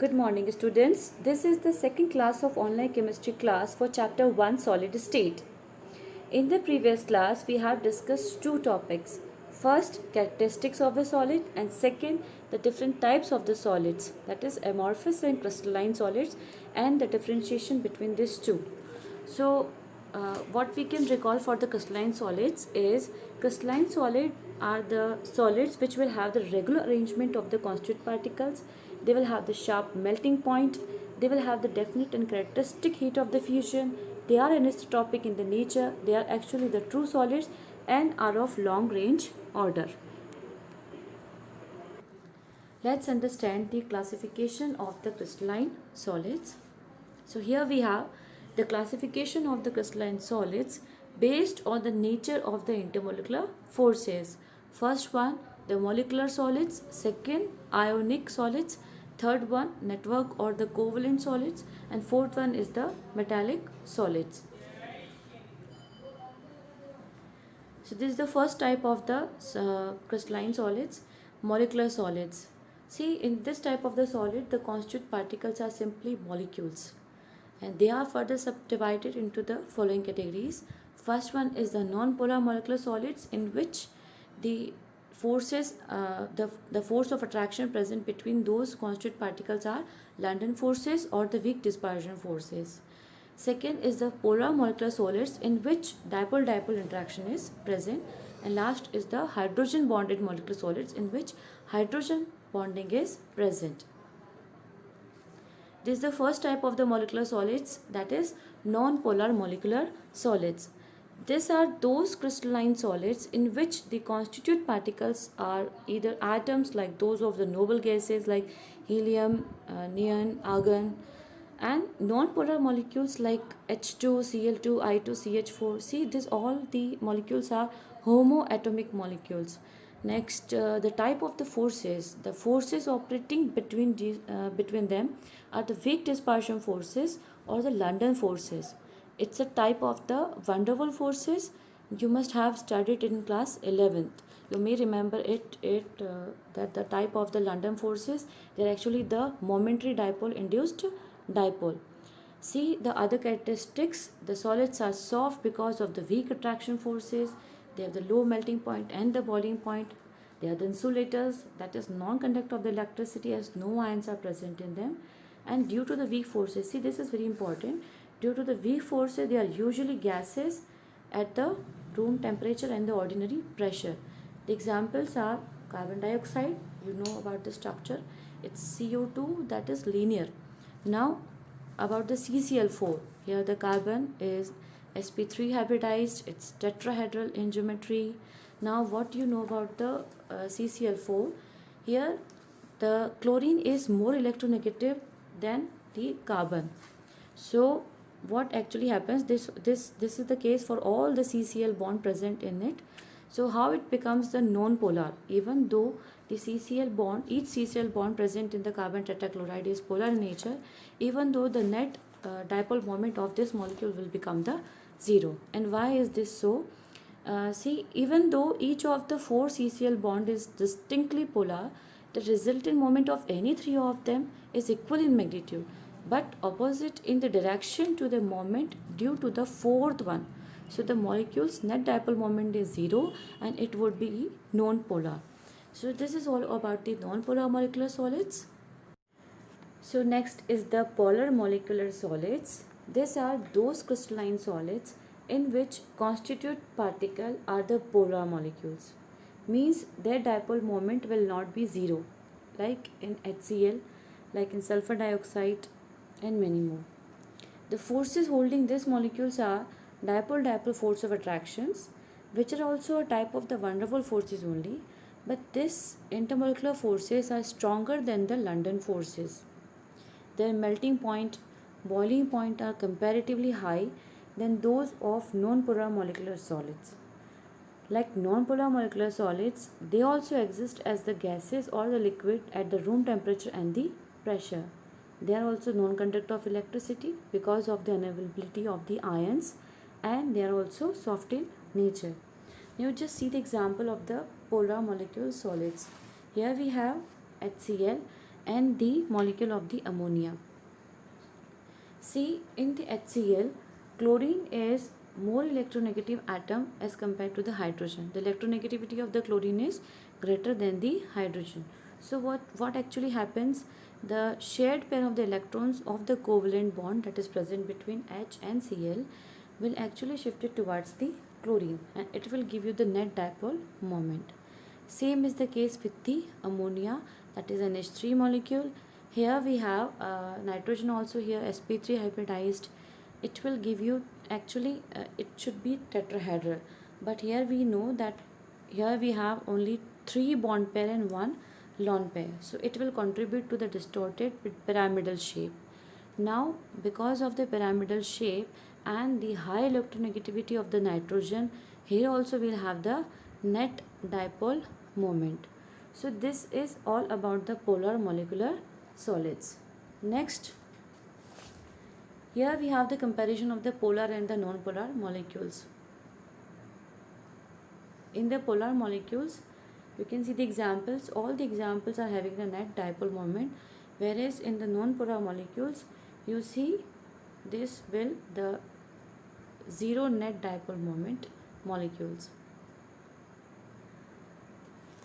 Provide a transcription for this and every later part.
Good morning, students. This is the second class of online chemistry class for chapter 1 solid state. In the previous class, we have discussed two topics. First, characteristics of the solid, and second, the different types of the solids, that is amorphous and crystalline solids, and the differentiation between these two. So, what we can recall for the crystalline solids is crystalline solid are the solids which will have the regular arrangement of the constituent particles. They will have the sharp melting point. They will have the definite and characteristic heat of the fusion. They are anisotropic in the nature. They are actually the true solids and are of long range order. Let's understand the classification of the crystalline solids. So here we have the classification of the crystalline solids based on the nature of the intermolecular forces. First one, the molecular solids. Second, ionic solids. Third one, network or the covalent solids. And fourth one is the metallic solids. So this is the first type of the crystalline solids, molecular solids. See, in this type of the solid, the constituent particles are simply molecules, and they are further subdivided into the following categories. First one is the non-polar molecular solids, in which the forces, the force of attraction present between those constituent particles are London forces or the weak dispersion forces. Second is the polar molecular solids, in which dipole-dipole interaction is present. And last is the hydrogen bonded molecular solids, in which hydrogen bonding is present. This is the first type of the molecular solids, that is non-polar molecular solids. These are those crystalline solids in which the constituent particles are either atoms like those of the noble gases like helium, neon, argon, and non-polar molecules like H2, Cl2, I2, CH4. See, this all the molecules are homoatomic molecules. Next, the type of the forces operating between them are the weak dispersion forces or the London forces. It's a type of the van der Waals forces. You must have studied in class 11th. You may remember that the type of the London forces, they are actually the momentary dipole induced dipole. See the other characteristics. The solids are soft because of the weak attraction forces. They have the low melting point and the boiling point. They are the insulators, that is non-conductor of the electricity, as no ions are present in them. And due to the weak forces, see, this is very important. Due to the weak forces, they are usually gases at the room temperature and the ordinary pressure. The examples are carbon dioxide. You know about the structure. It's CO2, that is linear. Now about the CCl4. Here the carbon is sp3 hybridized. It's tetrahedral in geometry. Now what you know about the CCl4? Here the chlorine is more electronegative than the carbon. So what actually happens, this is the case for all the CCl bond present in it. So how it becomes the non-polar, even though the CCl bond, each CCl bond present in the carbon tetrachloride is polar in nature, even though the net dipole moment of this molecule will become the zero. And why is this so? See, even though each of the four CCl bond is distinctly polar, the resultant moment of any three of them is equal in magnitude, but opposite in the direction to the moment due to the fourth one. So the molecule's net dipole moment is zero and it would be non-polar. So this is all about the non-polar molecular solids. So next is the polar molecular solids. These are those crystalline solids in which constituent particle are the polar molecules. Means their dipole moment will not be zero, like in HCl, like in sulfur dioxide, and many more. The forces holding these molecules are dipole-dipole force of attractions, which are also a type of the van der Waals forces only, but these intermolecular forces are stronger than the London forces. Their melting point, boiling point are comparatively high than those of non-polar molecular solids. Like non-polar molecular solids, they also exist as the gases or the liquid at the room temperature and the pressure. They are also non-conductor of electricity because of the unavailability of the ions, and they are also soft in nature. Now just see the example of the polar molecule solids. Here we have HCl, and the molecule of the ammonia. See, in the HCl, chlorine is more electronegative atom as compared to the hydrogen. The electronegativity of the chlorine is greater than the hydrogen. So what actually happens? The shared pair of the electrons of the covalent bond that is present between H and Cl will actually shift it towards the chlorine, and it will give you the net dipole moment. Same is the case with the ammonia, that is an H3 molecule. Here we have nitrogen also here, sp3 hybridized. It will give you actually it should be tetrahedral, but here we know that here we have only 3 bond pair and 1 lone pair, so it will contribute to the distorted pyramidal shape. Now because of the pyramidal shape and the high electronegativity of the nitrogen, here also we'll have the net dipole moment. So this is all about the polar molecular solids. Next, here we have the comparison of the polar and the non-polar molecules. In the polar molecules, you can see the examples. All the examples are having the net dipole moment, whereas in the non-polar molecules, you see this will the zero net dipole moment molecules.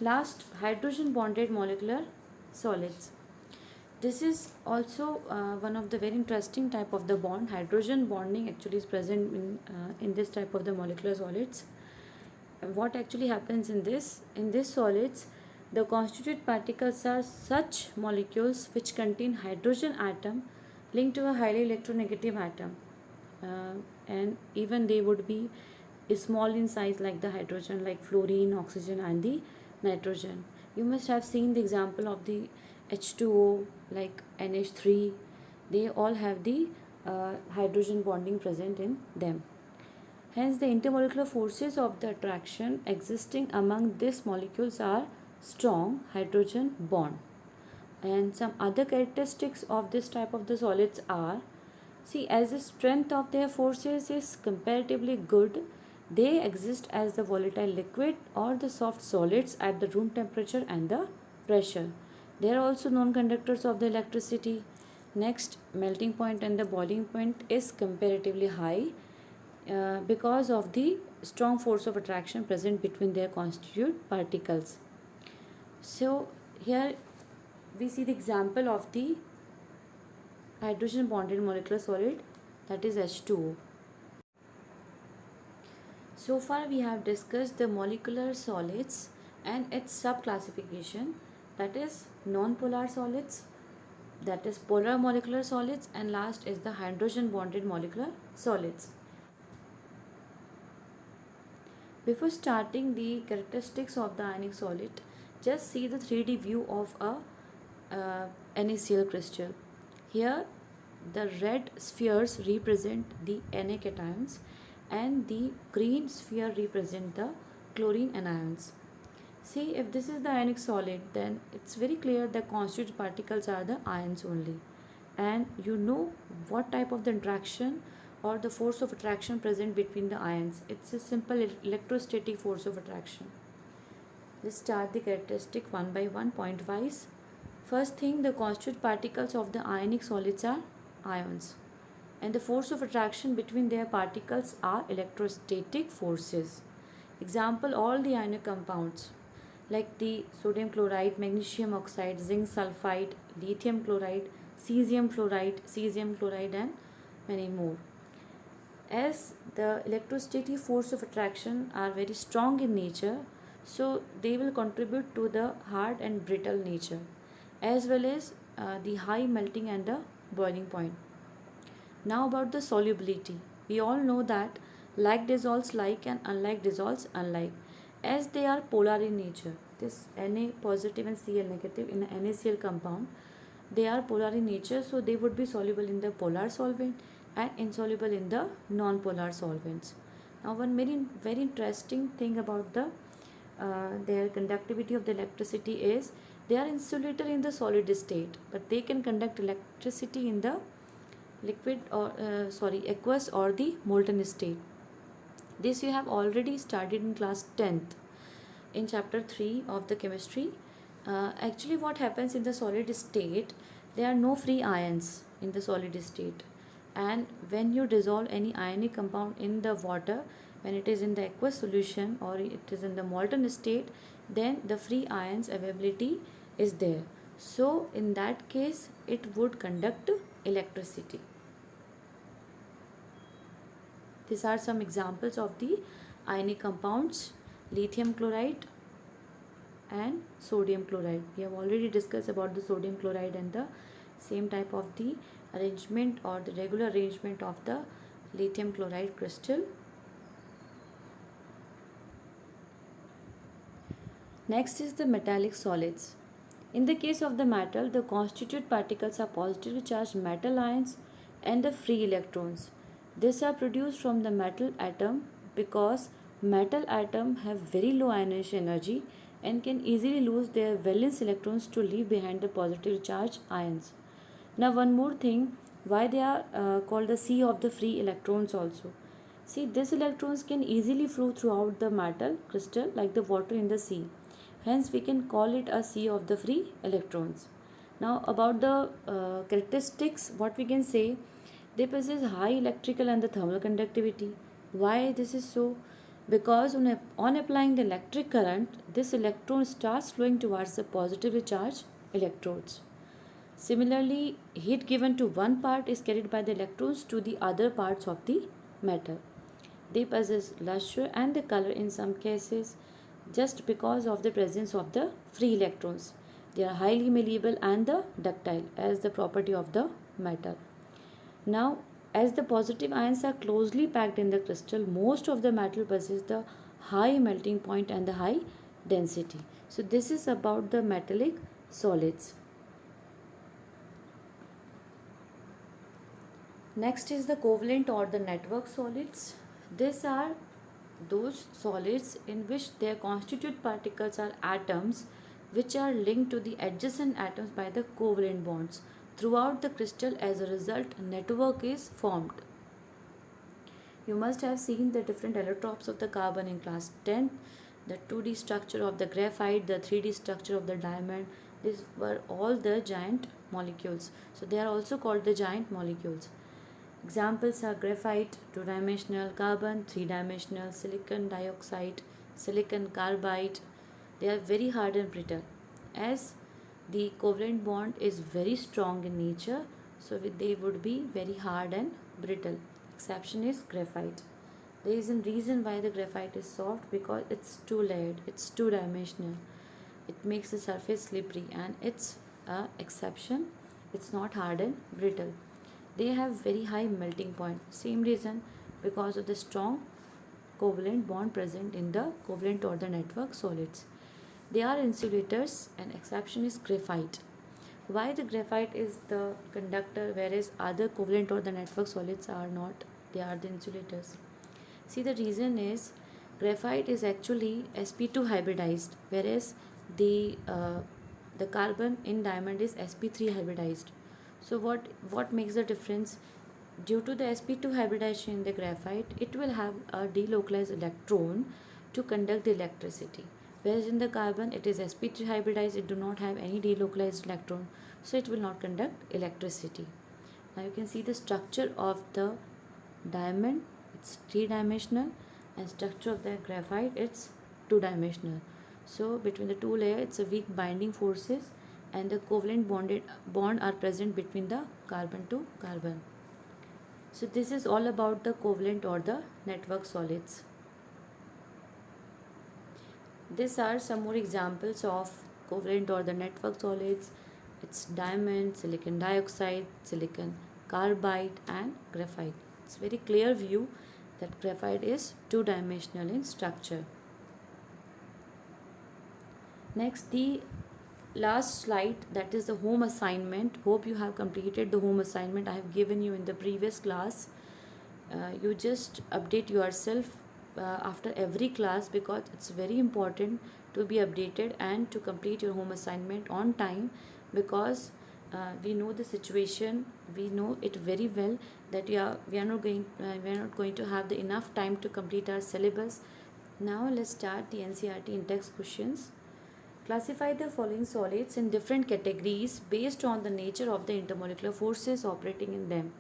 Last, hydrogen bonded molecular solids. This is also one of the very interesting type of the bond. Hydrogen bonding actually is present in this type of the molecular solids. What actually happens in this solids, the constituent particles are such molecules which contain hydrogen atom linked to a highly electronegative atom, and even they would be small in size like the hydrogen, like fluorine, oxygen and the nitrogen. You must have seen the example of the H2O like NH3. They all have the hydrogen bonding present in them. Hence, the intermolecular forces of the attraction existing among these molecules are strong hydrogen bond. And some other characteristics of this type of the solids are, see, as the strength of their forces is comparatively good, they exist as the volatile liquid or the soft solids at the room temperature and the pressure. They are also non-conductors of the electricity. Next, melting point and the boiling point is comparatively high because of the strong force of attraction present between their constituent particles. So here we see the example of the hydrogen bonded molecular solid, that is H2O. So far we have discussed the molecular solids and its sub-classification, that is non-polar solids, that is polar molecular solids, and last is the hydrogen bonded molecular solids. Before starting the characteristics of the ionic solid, just see the 3D view of a NaCl crystal. Here the red spheres represent the Na cations and the green sphere represent the chlorine anions. See, if this is the ionic solid, then it's very clear the constituent particles are the ions only, and you know what type of the interaction or the force of attraction present between the ions. It's a simple electrostatic force of attraction. Let's start the characteristic one by one, point wise. First thing, the constituent particles of the ionic solids are ions, and the force of attraction between their particles are electrostatic forces. Example, all the ionic compounds like the sodium chloride, magnesium oxide, zinc sulfide, lithium chloride, cesium chloride and many more. As the electrostatic force of attraction are very strong in nature, so they will contribute to the hard and brittle nature, as well as the high melting and the boiling point. Now about the solubility. We all know that like dissolves like and unlike dissolves unlike, as they are polar in nature. This Na positive and Cl negative in a NaCl compound, they are polar in nature, so they would be soluble in the polar solvent and insoluble in the non-polar solvents. Now one very interesting thing about their conductivity of the electricity is they are insulator in the solid state, but they can conduct electricity in the liquid or aqueous or the molten state. This you have already studied in class 10th in chapter 3 of the chemistry. Actually, what happens in the solid state, there are no free ions in the solid state. And when you dissolve any ionic compound in the water, when it is in the aqueous solution or it is in the molten state, then the free ions availability is there. So, in that case, it would conduct electricity. These are some examples of the ionic compounds: lithium chloride and sodium chloride. We have already discussed about the sodium chloride and the same type of the arrangement or the regular arrangement of the lithium chloride crystal. Next is the metallic solids. In the case of the metal, the constituent particles are positively charged metal ions and the free electrons. These are produced from the metal atom because metal atoms have very low ionization energy and can easily lose their valence electrons to leave behind the positively charged ions. Now, one more thing, why they are called the sea of the free electrons also. See, these electrons can easily flow throughout the metal crystal like the water in the sea. Hence, we can call it a sea of the free electrons. Now, about the characteristics, what we can say, they possess high electrical and the thermal conductivity. Why this is so? Because on applying the electric current, this electron starts flowing towards the positively charged electrodes. Similarly, heat given to one part is carried by the electrons to the other parts of the metal. They possess luster and the color in some cases just because of the presence of the free electrons. They are highly malleable and the ductile as the property of the metal. Now, as the positive ions are closely packed in the crystal, most of the metal possess the high melting point and the high density. So, this is about the metallic solids. Next is the covalent or the network solids. These are those solids in which their constituent particles are atoms which are linked to the adjacent atoms by the covalent bonds. Throughout the crystal, as a result, a network is formed. You must have seen the different allotropes of the carbon in class 10, the 2D structure of the graphite, the 3D structure of the diamond. These were all the giant molecules. So they are also called the giant molecules. Examples are graphite, 2-dimensional, carbon, 3-dimensional, silicon dioxide, silicon carbide. They are very hard and brittle. As the covalent bond is very strong in nature, so they would be very hard and brittle. Exception is graphite. There is a reason why the graphite is soft, because it's two-layered, it's two-dimensional. It makes the surface slippery, and it's a exception. It's not hard and brittle. They have very high melting point. Same reason, because of the strong covalent bond present in the covalent or the network solids. They are insulators, and exception is graphite. Why the graphite is the conductor whereas other covalent or the network solids are not? They are the insulators. See, the reason is graphite is actually sp2 hybridized, whereas the carbon in diamond is sp3 hybridized. So what makes the difference? Due to the sp2 hybridization in the graphite, it will have a delocalized electron to conduct the electricity, whereas in the carbon it is sp3 hybridized, it do not have any delocalized electron, so it will not conduct electricity. Now you can see the structure of the diamond, it's 3-dimensional, and structure of the graphite, it's 2-dimensional. So between the two layers, it's a weak binding forces, and the covalent bond are present between the carbon to carbon. So this is all about the covalent or the network solids. These are some more examples of covalent or the network solids. It's diamond, silicon dioxide, silicon carbide, and graphite. It's very clear view that graphite is two-dimensional in structure. Next, the last slide, that is the home assignment. Hope you have completed the home assignment I have given you in the previous class. You just update yourself after every class, because it's very important to be updated and to complete your home assignment on time, because we know the situation, we know it very well that we are not going to have the enough time to complete our syllabus. Now let's start the NCERT in-text questions. Classify the following solids in different categories based on the nature of the intermolecular forces operating in them.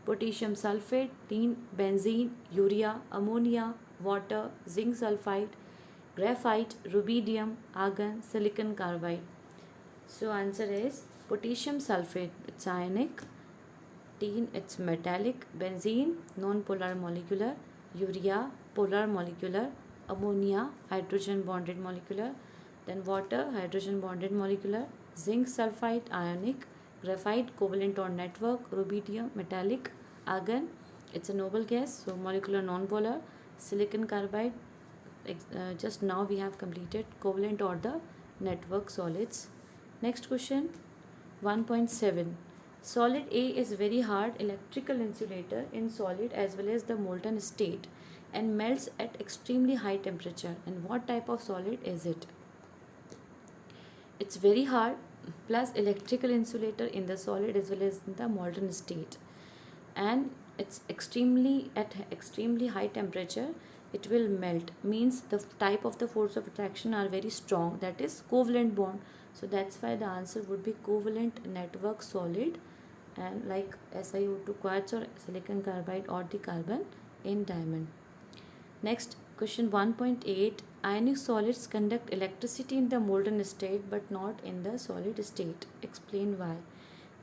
Potassium sulfate, tin, benzene, urea, ammonia, water, zinc sulfide, graphite, rubidium, argon, silicon carbide. So answer is potassium sulfate, it's ionic, tin, it's metallic, benzene, non-polar molecular, urea, polar molecular, ammonia, hydrogen bonded molecular, then water, hydrogen bonded molecular, zinc sulfide, ionic, graphite, covalent or network, rubidium, metallic, argon, it's a noble gas, so molecular non-polar, silicon carbide, just now we have completed covalent or the network solids. Next question 1.7. Solid A is very hard electrical insulator in solid as well as the molten state and melts at extremely high temperature. And what type of solid is it? It's very hard plus electrical insulator in the solid as well as in the molten state, and it's at extremely high temperature. It will melt, means the type of the force of attraction are very strong, that is covalent bond. So that's why the answer would be covalent network solid, and like SiO2 quartz or silicon carbide or the carbon in diamond. Next question 1.8. Ionic solids conduct electricity in the molten state but not in the solid state. Explain why.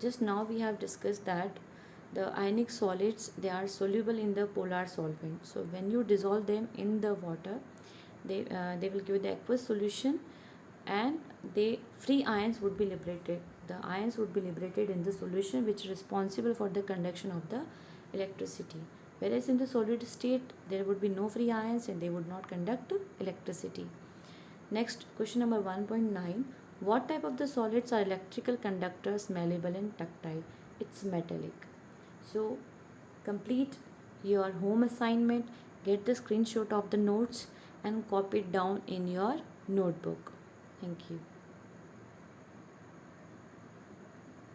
Just now we have discussed that the ionic solids, they are soluble in the polar solvent. So when you dissolve them in the water, they will give the aqueous solution, and the free ions would be liberated. The ions would be liberated in the solution, which is responsible for the conduction of the electricity. Whereas in the solid state, there would be no free ions and they would not conduct electricity. Next, question number 1.9. What type of the solids are electrical conductors, malleable and ductile? It's metallic. So, complete your home assignment, get the screenshot of the notes and copy it down in your notebook. Thank you.